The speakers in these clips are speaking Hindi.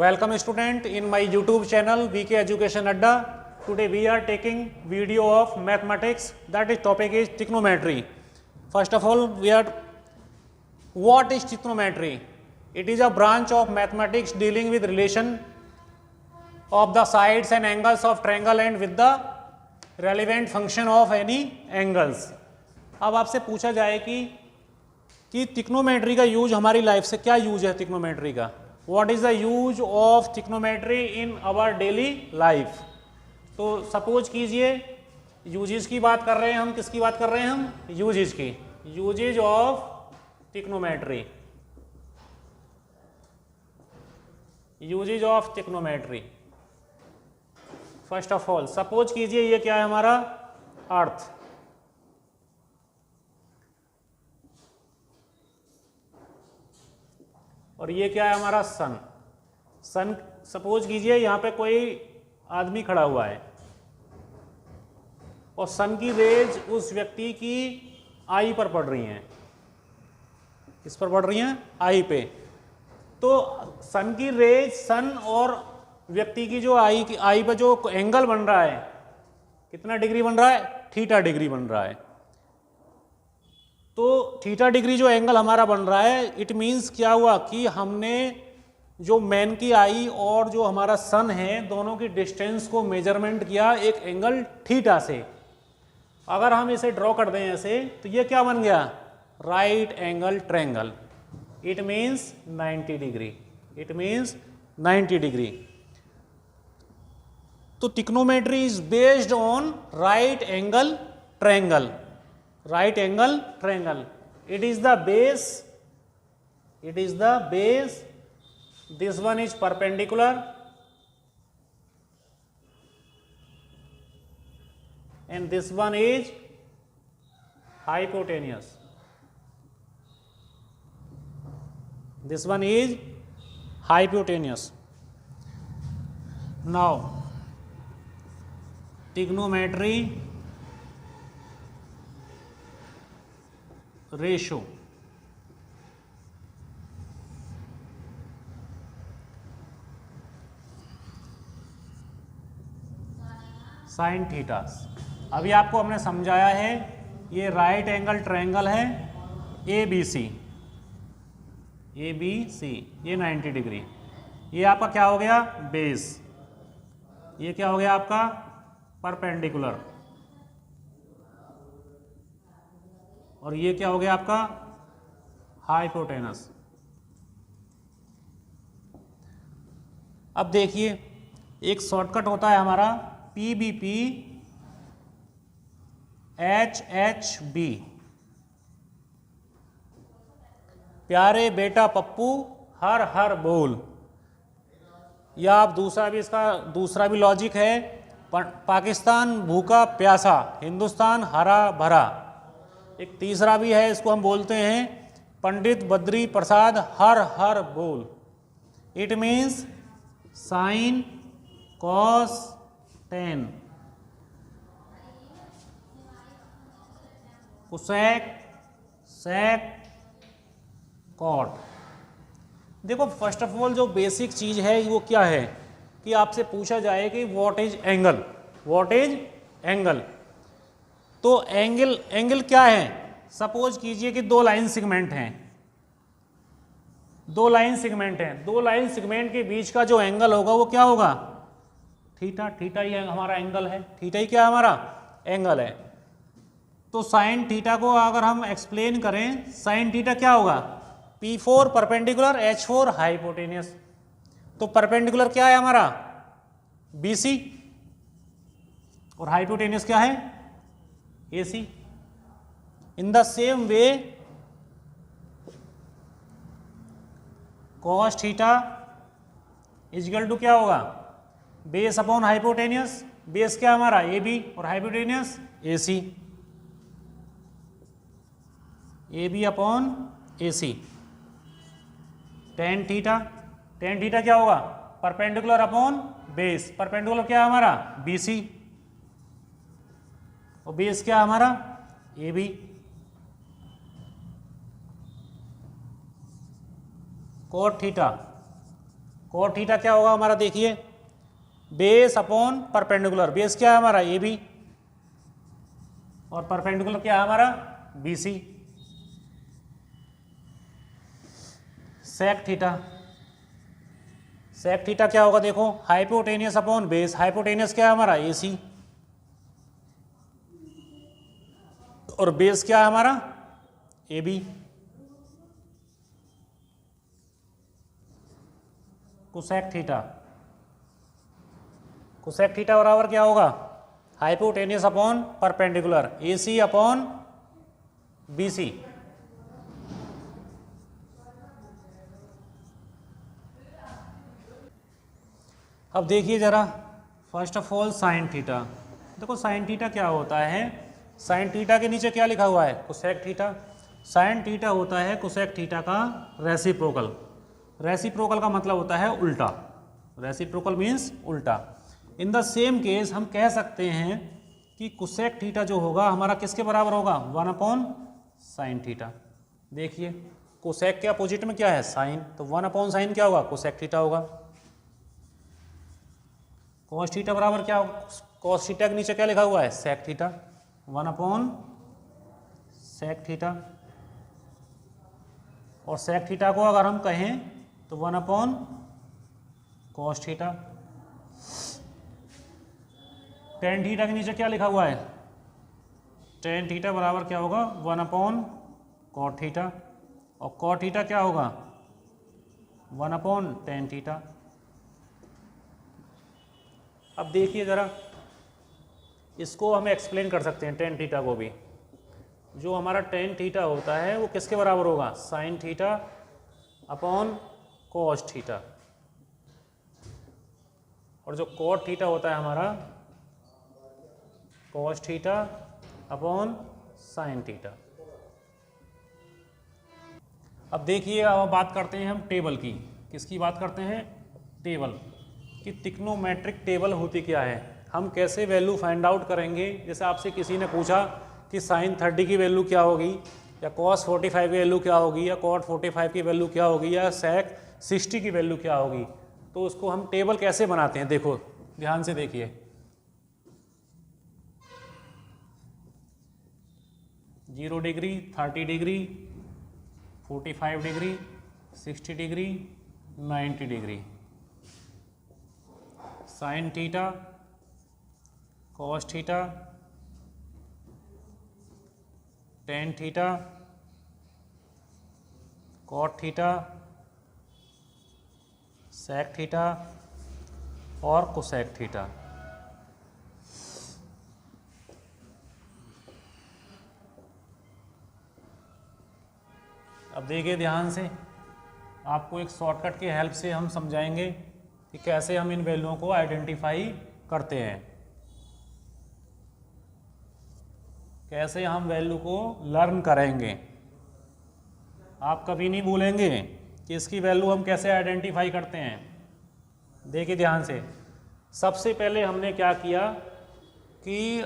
Welcome student in my YouTube channel VK Education Adda. Today we are taking video of mathematics, that is topic is trigonometry. First of all, what is trigonometry? It is a branch of mathematics dealing with relation of the sides and angles of triangle and with the relevant function of any angles. अब आपसे पूछा जाए कि trigonometry का यूज हमारी लाइफ से क्या यूज है trigonometry का? What is the use of trigonometry in our daily life? तो सपोज कीजिए यूजेज की बात कर रहे हैं हम, किसकी बात कर रहे हैं हम? यूजेज की, uses of trigonometry, uses of trigonometry. First of all suppose कीजिए ये क्या है हमारा अर्थ, और ये क्या है हमारा सन. सन सपोज कीजिए यहाँ पे कोई आदमी खड़ा हुआ है और सन की रेज उस व्यक्ति की आई पर पड़ रही हैं. किस पर पड़ रही हैं? आई पे. तो सन की रेज, सन और व्यक्ति की जो आई पर जो एंगल बन रहा है, कितना डिग्री बन रहा है? थीटा डिग्री बन रहा है. तो थीटा डिग्री जो एंगल हमारा बन रहा है, इट मीन्स क्या हुआ कि हमने जो मैन की आई और जो हमारा सन है दोनों की डिस्टेंस को मेजरमेंट किया एक एंगल थीटा से. अगर हम इसे ड्रॉ कर दें ऐसे तो ये क्या बन गया? Right angle triangle. It means 90 degree. It means 90 degree. तो trigonometry is based on right angle triangle. Right angle triangle. It is the base. It is the base. This one is perpendicular. And this one is hypotenuse. This one is hypotenuse. Now, trigonometry ratio. Sine thetas. अभी आपको हमने समझाया है ये राइट एंगल ट्रायंगल है ए बी सी. ये 90 डिग्री. ये आपका क्या हो गया? बेस. ये क्या हो गया आपका? परपेंडिकुलर. और ये क्या हो गया आपका? हाइपोटेनस. अब देखिए एक शॉर्टकट होता है हमारा PBP HHB. प्यारे बेटा पप्पू हर हर बोल. या आप दूसरा भी लॉजिक है. पाकिस्तान भूखा प्यासा, हिंदुस्तान हरा भरा. एक तीसरा भी है, इसको हम बोलते हैं पंडित बद्री प्रसाद हर हर बोल. It means sine cos tan cosec sec cot. देखो फर्स्ट ऑफ ऑल जो बेसिक चीज है वो क्या है कि आपसे पूछा जाए कि what is angle. What is angle. तो एंगल क्या है? सपोज कीजिए कि दो लाइन सेगमेंट हैं. दो लाइन सेगमेंट के बीच का जो एंगल होगा वो क्या होगा? थीटा. थीटा ही हमारा एंगल है. थीटा ही क्या हमारा एंगल है. तो साइन थीटा को अगर हम एक्सप्लेन करें, साइन थीटा क्या होगा? P4 perpendicular, H4 hypotenuse. तो परपेंडिकुलर क्या है हमारा? BC. और हाइपोटेनियस क्या है? AC. In the same way, cos theta is equal to क्या होगा? Base upon hypotenuse. बेस क्या हमारा? AB और hypotenuse AC. AB upon AC. Tan theta. Tan theta क्या होगा? Perpendicular upon base. परपेंडिकुलर क्या है हमारा? BC. और बेस क्या हमारा? AB. Cot theta cot theta क्या होगा हमारा, देखिए बेस अपॉन परपेंडिकुलर, बेस क्या है हमारा ए बी और परपेंडिकुलर क्या है हमारा B C. Sec theta, sec theta क्या होगा, देखो हाइपोटेनियस अपॉन बेस, हाइपोटेनियस क्या है हमारा ए सी और बेस क्या है हमारा A B. Cosec theta, cosec theta बराबर क्या होगा, hypotenuse upon perpendicular A C upon B C. अब देखिए जरा, first of all sine theta, देखो साइन थीटा क्या होता है, साइन थीटा के नीचे क्या लिखा हुआ है, कोसेक थीटा। साइन थीटा होता है कोसेक थीटा का रेसिप्रोकल, रेसिप्रोकल का मतलब होता है उल्टा, रेसिप्रोकल मीन्स उल्टा। इन द सेम केस हम कह सकते हैं कि कोसेक थीटा जो होगा हमारा किसके बराबर होगा, 1 अपॉन साइन थीटा। देखिए कोसेक के अपोजिट में क्या है साइन, तो 1 अपॉन साइन क्या होगा, कोसेक थीटा होगा। कॉस थीटा बराबर क्या होगा, कॉस थीटा के नीचे क्या लिखा हुआ है, sec theta, 1 upon sec theta. और सेक थीटा को अगर हम कहें तो 1 upon cos theta. Tan theta के नीचे क्या लिखा हुआ है, टेन थीटा बराबर क्या होगा, 1 अपॉन कॉट थीटा। और कॉट थीटा क्या होगा, 1 अपॉन टेन थीटा। अब देखिए ज़रा, इसको हम एक्सप्लेन कर सकते हैं टेन थीटा को भी। जो हमारा टेन थीटा होता है वो किसके बराबर होगा, sign theta upon cos theta. और जो कॉट थीटा होता है हमारा cos theta upon sine theta. अब देखिए, अब बात करते हैं हम टेबल की। किसकी बात करते हैं, टेबल की। ट्रिग्नोमेट्रिक टेबल होती क्या है, हम कैसे वैल्यू फाइंड आउट करेंगे। जैसे आपसे किसी ने पूछा कि साइन 30 की वैल्यू क्या होगी, या कॉस 45 की वैल्यू क्या होगी, या कॉट 45 की वैल्यू क्या होगी, या सेक 60 की वैल्यू क्या होगी, तो उसको हम टेबल कैसे बनाते हैं। देखो ध्यान से देखिए, 0 degree, 30 degree, 45 degree, 60 degree, 90 degree. Sine theta, cos theta, tan theta, cot theta, sec theta और कोसेक थीटा। अब देखिए ध्यान से, आपको एक शॉर्टकट की हेल्प से हम समझाएंगे कि कैसे हम इन वैल्यूओं को आइडेंटिफाई करते हैं, कैसे हम वैल्यू को लर्न करेंगे। आप कभी नहीं भूलेंगे कि इसकी वैल्यू हम कैसे आइडेंटिफाई करते हैं। देखिए ध्यान से, सबसे पहले हमने क्या किया कि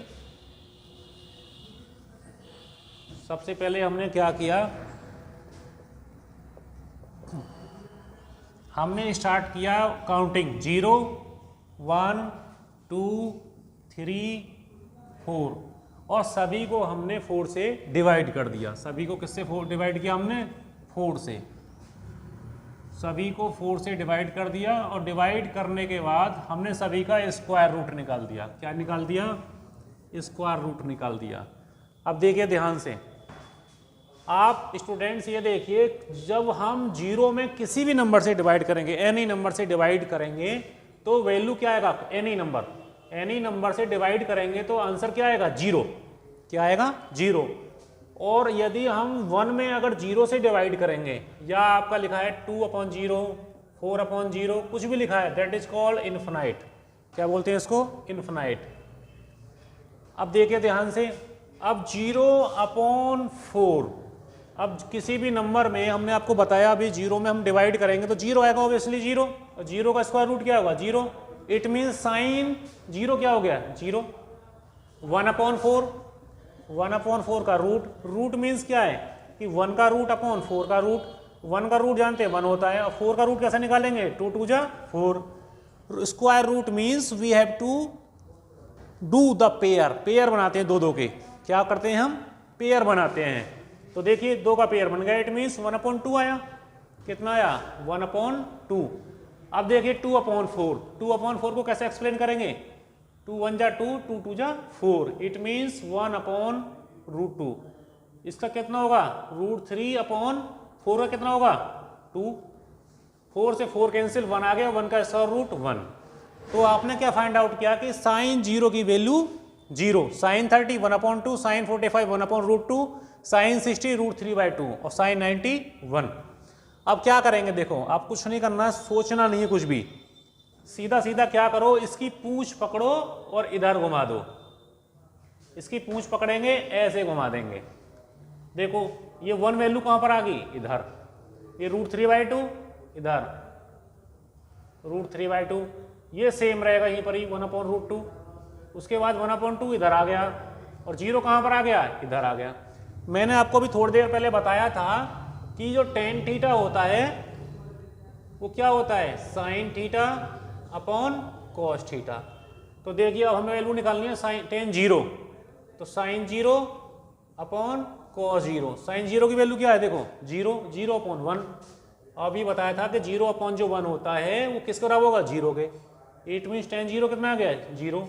हमने स्टार्ट किया काउंटिंग 0 1 2 3 4 और सभी को हमने 4 से डिवाइड कर दिया। सभी को किससे डिवाइड किया हमने, 4 से। सभी को 4 से डिवाइड कर दिया और डिवाइड करने के बाद हमने सभी का स्क्वायर रूट निकाल दिया। क्या निकाल दिया, स्क्वायर रूट निकाल दिया। अब देखिए ध्यान से, आप स्टूडेंट्स ये देखिए, जब हम 0 में किसी भी नंबर से डिवाइड करेंगे, एनी नंबर से डिवाइड करेंगे, तो वैल्यू क्या आएगा, एनी नंबर से डिवाइड करेंगे तो आंसर क्या आएगा, 0। क्या आएगा, 0। और यदि हम 1 में अगर 0 से डिवाइड करेंगे, या आपका लिखा है 2/0, 4/0, कुछ भी लिखा है, दैट इज कॉल्ड इन्फिनाइट। क्या बोलते हैं इसको, इन्फिनाइट। अब देखिए ध्यान से, अब 0/4, अब किसी भी नंबर में हमने आपको बताया अभी 0 में हम डिवाइड करेंगे तो 0 आएगा ऑब्वियसली 0। 0 का स्क्वायर रूट क्या होगा, 0। इट मीन्स साइन 0 क्या हो गया, 0। 1/4 का रूट मीन्स क्या है कि 1 का रूट अपॉन 4 का रूट। 1 का रूट जानते हैं 1 होता है, और 4 का रूट कैसे निकालेंगे, 2 2 जा 4। Square root means we have to do the pair, pair बनाते हैं 2 2 के, क्या करते हैं हम, पेयर बनाते हैं। तो देखिए 2 का पेयर बन गया, इट मीन्स 1/2 आया, कितना आया 1/2। अब देखिए 2/4, 2/4 को कैसे एक्सप्लेन करेंगे, 2 1 जा 2, 2 2 जा 4, इट मीन्स 1/√2। इसका कितना होगा, √3/4 का कितना होगा 2, 4 से 4 कैंसिल, 1 आ गया, 1 का स्क्वायर रूट 1। तो आपने क्या फाइंड आउट किया कि साइन 0 की वैल्यू 0, साइन 30 1/2, साइन 45 1/√2, साइन 60 √3/2 और साइन 90 1। अब क्या करेंगे, देखो आप कुछ नहीं करना, सोचना नहीं है कुछ भी, सीधा सीधा क्या करो, इसकी पूंछ पकड़ो और इधर घुमा दो, इसकी पूंछ पकड़ेंगे ऐसे घुमा देंगे। देखो ये 1 वैल्यू कहां पर आ गई, इधर, ये √3/2 इधर, √3/2 ये सेम रहेगा यहीं पर ही 1/√2। उसके बाद 1/2 इधर आ गया, और 0 कहां पर आ गया, इधर आ गया। मैंने आपको भी थोड़ी देर पहले बताया था कि जो tan थीटा होता है वो क्या होता है, sign theta upon cos theta. तो देखिए अब हमें वैल्यू निकालनी है साइन tan 0, तो साइन 0 अपॉन कॉस 0, साइन 0 की वैल्यू क्या है, देखो 0, 0/1। अभी बताया था कि 0/1 होता है वो किसके बराबर होगा, 0 के, इट मीन्स tan 0 कितना आ गया, 0।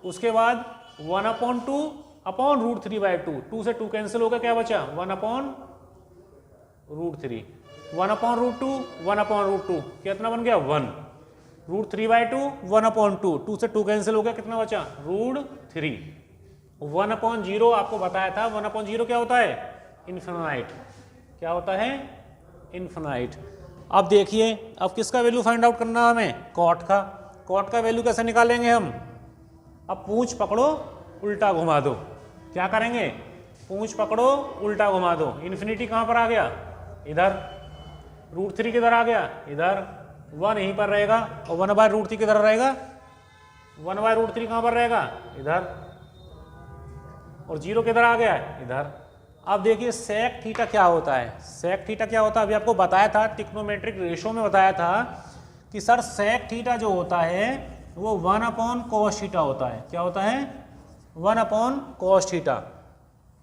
उसके बाद 1/2 अपॉन √3/2, 2 से 2 कैंसिल हो गया, क्या बचा 1/√3, 1/√2 1/√2 कितना बन गया 1, √3/2 1/2, 2 से 2 कैंसिल हो गया, कितना बचा √3। 1/0 आपको बताया था, 1/0 क्या होता है, इन्फिनाइट, क्या होता है, इन्फिनाइट। अब देखिए अब किसका वैल्यू फाइंड आउट करना है हमें, कॉट का। कॉट का वैल्यू कैसे निकालेंगे हम, अब पूंछ पकड़ो उल्टा घुमा दो, क्या करेंगे, पूंछ पकड़ो उल्टा घुमा दो, इन्फिनिटी कहां पर आ गया, इधर, √3 किधर आ गया, इधर, 1 यहीं पर रहेगा, और 1/√3 किधर रहेगा, 1/√3 कहां पर रहेगा, इधर, और 0 किधर आ गया, इधर। अब देखिए सेक थीटा क्या होता है, सेक थीटा क्या होता है, अभी आपको बताया था ट्रिग्नोमेट्रिक रेशो में बताया था कि सर सेक थीटा जो होता है वो 1/cos थीटा होता है, क्या होता है 1/cos थीटा।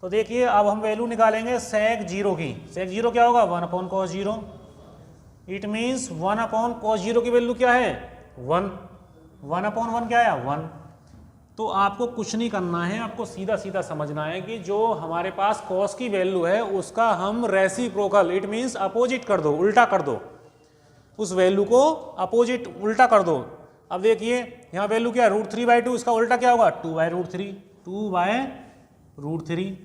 तो देखिए अब हम वैल्यू निकालेंगे सेक 0 की, सेक 0 क्या होगा 1/cos 0, इट मीन्स 1/cos 0 की वैल्यू क्या है 1, 1/1 क्या है 1। तो आपको कुछ नहीं करना है, आपको सीधा सीधा समझना है कि जो हमारे पास कॉस की वैल्यू है उसका हम रेसिप्रोकल, इट मीन्स अपोजिट कर दो, उल्टा कर दो, उस वैल्यू को अपोजिट उल्टा कर दो। अब देखिए यहाँ वैल्यू क्या है √3/2, इसका उल्टा क्या होगा 2/√3, 2/√3।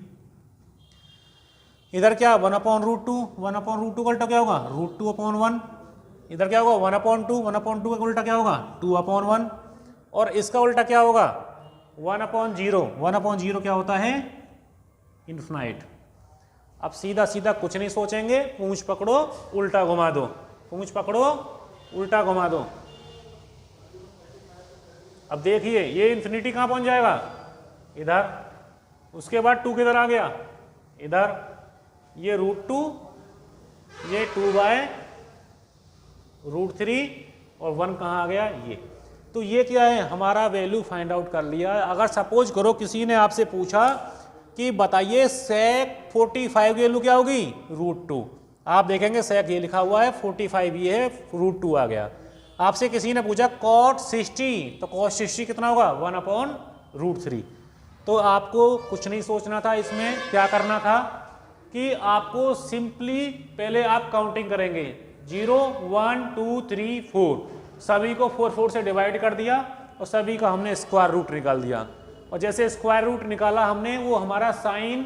इधर क्या 1/√2, 1/√2 का उल्टा क्या होगा √2/1। इधर क्या होगा 1/2, 1/2 का उल्टा क्या होगा 2/1, और इसका उल्टा क्या होगा 1/0, 1/0 क्या होता है इन्फिनाइट। अब सीधा सीधा कुछ नहीं सोचेंगे, पूंछ पकड़ो उल्टा घुमा दो, पूंछ पकड़ो उल्टा घुमा दो। अब देखिए ये इन्फिनिटी कहां पहुंच जाएगा, इधर, उसके बाद 2 किधर आ गया, इधर, ये √2, ये 2/√3, और 1 कहां आ गया ये। तो ये क्या है, हमारा वैल्यू फाइंड आउट कर लिया। अगर सपोज करो किसी ने आपसे पूछा कि बताइए सेक 45 की वैल्यू क्या होगी √2, आप देखेंगे सेक ये लिखा हुआ है, 45 ये है, √2 आ गया। आपसे किसी ने पूछा cot 60, तो cot 60 कितना होगा 1/√3। तो आपको कुछ नहीं सोचना था, इसमें क्या करना था कि आपको सिंपली पहले आप काउंटिंग करेंगे, 0 1 2 3 4, सभी को 4 4 से डिवाइड कर दिया और सभी का हमने स्क्वायर रूट निकाल दिया। और जैसे स्क्वायर रूट निकाला हमने, वो हमारा साइन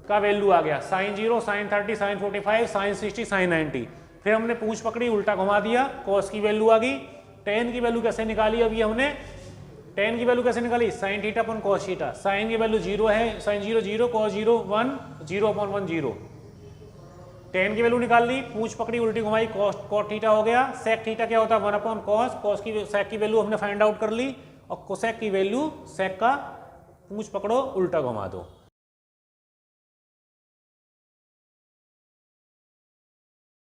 का वैल्यू आ गया, sine 0, sine 30, sine 45, sine 60, sine 90। फिर हमने पूंछ पकड़ी उल्टा घुमा दिया, कॉस की वैल्यू आ गई। टेन की वैल्यू कैसे निकाली, अभी हमने टेन की वैल्यू कैसे निकाली, sine theta upon cos theta. Sine की वैल्यू 0 है, साइन 0 0, कॉस 0 1, 0/1 0। टेन की वैल्यू निकाल ली, पूंछ पकड़ी उल्टी घुमाई, कॉस थीटा हो गया। सेक थीटा क्या होता है 1/cos, कॉस की सेक की वैल्यू हमने फाइंड आउट कर ली, और कोसेक की वैल्यू सेक का पूंछ पकड़ो उल्टा घुमा दो।